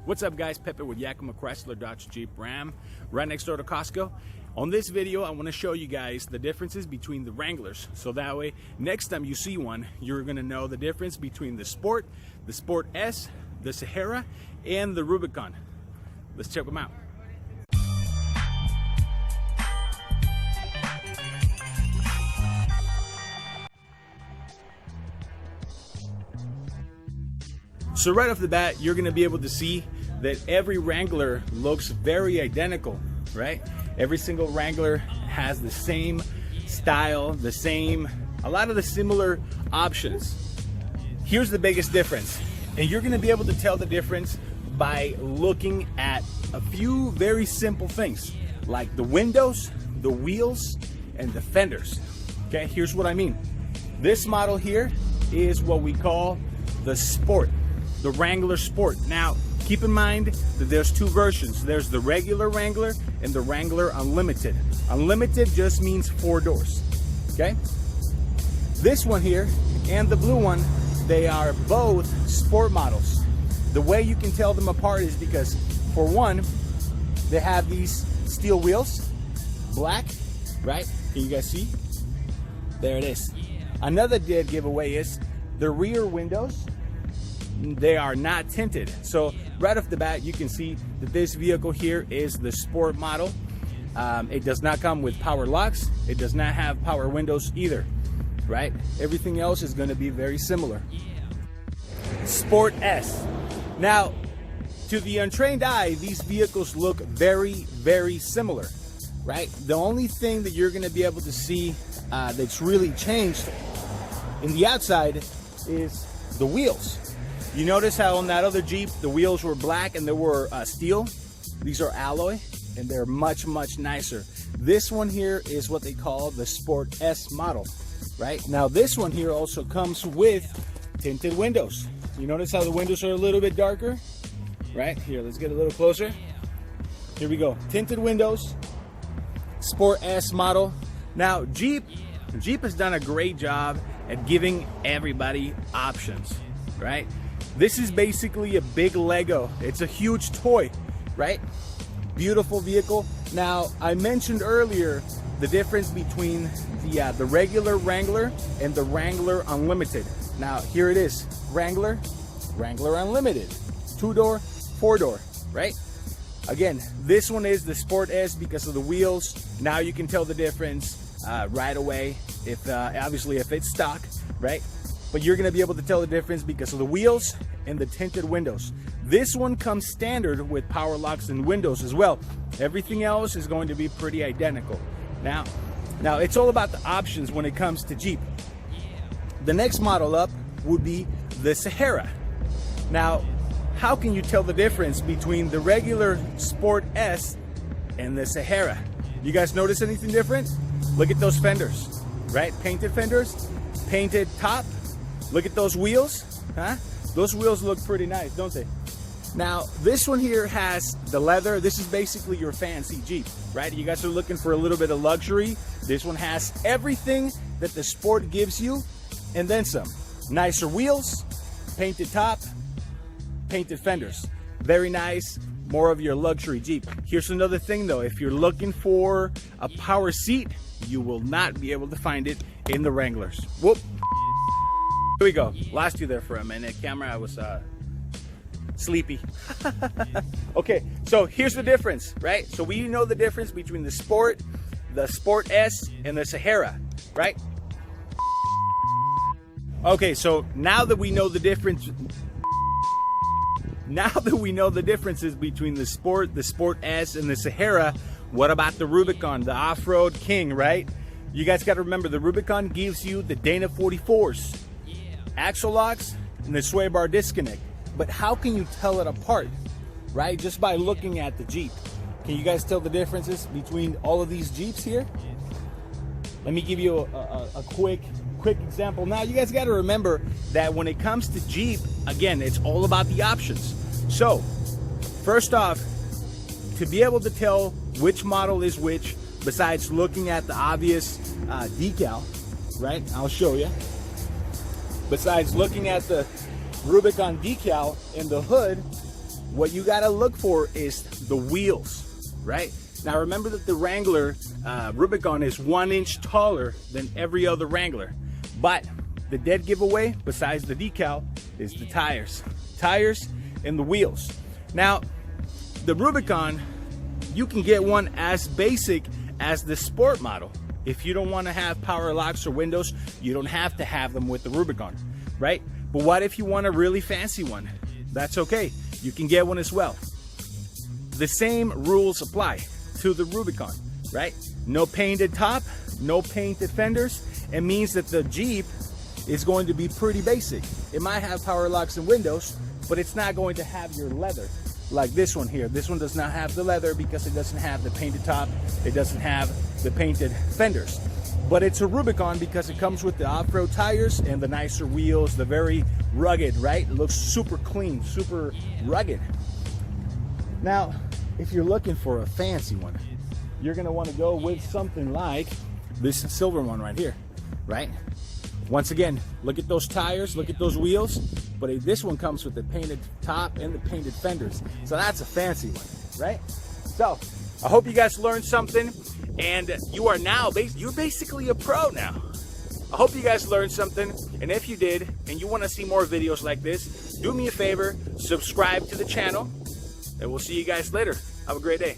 What's up guys, Pepe with Yakima Chrysler Dodge Jeep Ram, right next door to Costco. On this video, I want to show you guys the differences between the Wranglers. So that way, next time you see one, you're going to know the difference between the Sport S, the Sahara, and the Rubicon. Let's check them out. So right off the bat, you're going to be able to see that every Wrangler looks very identical, right? Every single Wrangler has the same style, a lot of the similar options. Here's the biggest difference, and you're going to be able to tell the difference by looking at a few very simple things, like the windows, the wheels, and the fenders. Okay, here's what I mean. This model here is what we call the Sport. The Wrangler Sport. Now, keep in mind that there's two versions. There's the regular Wrangler and the Wrangler Unlimited. Unlimited just means 4 doors, okay? This one here and the blue one, they are both sport models. The way you can tell them apart is because, for one, they have these steel wheels, black, right? Can you guys see? There it is. Another dead giveaway is the rear windows. They are not tinted. So right off the bat, you can see that this vehicle here is the Sport model. It does not come with power locks. It does not have power windows either, right? Everything else is going to be very similar. Sport S. Now, to the untrained eye, these vehicles look very, very similar, right? The only thing that you're going to be able to see that's really changed in the outside is the wheels. You notice how on that other Jeep, the wheels were black and they were steel? These are alloy and they're much, much nicer. This one here is what they call the Sport S model, right? Now this one here also comes with tinted windows. You notice how the windows are a little bit darker, right? Here, let's get a little closer. Here we go, tinted windows, Sport S model. Now Jeep has done a great job at giving everybody options, right? This is basically a big Lego. It's a huge toy, right? Beautiful vehicle. Now, I mentioned earlier the difference between the regular Wrangler and the Wrangler Unlimited. Now, here it is. Wrangler Unlimited. 2-door, 4-door, right? Again, this one is the Sport S because of the wheels. Now you can tell the difference right away, if obviously if it's stock, right? But you're going to be able to tell the difference because of the wheels and the tinted windows. This one comes standard with power locks and windows as well. Everything else is going to be pretty identical. Now it's all about the options when it comes to Jeep. The next model up would be the Sahara. Now, how can you tell the difference between the regular Sport S and the Sahara? You guys notice anything different? Look at those fenders, right? Painted fenders, painted top. Look at those wheels, huh? Those wheels look pretty nice, don't they? Now, this one here has the leather. This is basically your fancy Jeep, right? You guys are looking for a little bit of luxury. This one has everything that the Sport gives you, and then some. Nicer wheels, painted top, painted fenders. Very nice, more of your luxury Jeep. Here's another thing though, if you're looking for a power seat, you will not be able to find it in the Wranglers. Whoop. Here we go. Lost you there for a minute. Camera, I was sleepy. Okay, so here's the difference, right? So we know the difference between the Sport S, and the Sahara, right? Okay, so now that we know the difference, differences between the Sport S, and the Sahara, what about the Rubicon, the off-road king, right? You guys got to remember, the Rubicon gives you the Dana 44s. Axle locks and the sway bar disconnect. But how can you tell it apart, right? Just by looking at the Jeep. Can you guys tell the differences between all of these Jeeps here? Let me give you a quick example. Now, you guys got to remember that when it comes to Jeep, again, it's all about the options. So, first off, to be able to tell which model is which, besides looking at the obvious decal, right? I'll show you. Besides looking at the Rubicon decal in the hood, what you gotta look for is the wheels, right? Now remember that the Wrangler Rubicon is 1 inch taller than every other Wrangler, but the dead giveaway, besides the decal, is the tires. Tires and the wheels. Now, the Rubicon, you can get one as basic as the Sport model. If you don't want to have power locks or windows, you don't have to have them with the Rubicon, right? But what if you want a really fancy one? That's okay. You can get one as well. The same rules apply to the Rubicon, right? No painted top, no painted fenders. It means that the Jeep is going to be pretty basic. It might have power locks and windows, but it's not going to have your leather like this one here. This one does not have the leather because it doesn't have the painted top. It doesn't have the painted fenders. But it's a Rubicon because it comes with the off-road tires and the nicer wheels, the very rugged, right? It looks super clean, super rugged. Now, if you're looking for a fancy one, you're gonna wanna go with something like this silver one right here, right? Once again, look at those tires, look at those wheels, but this one comes with the painted top and the painted fenders. So that's a fancy one, right? So I hope you guys learned something, and you are now, you're basically a pro now. I hope you guys learned something, and if you did, and you wanna see more videos like this, do me a favor, subscribe to the channel, and we'll see you guys later. Have a great day.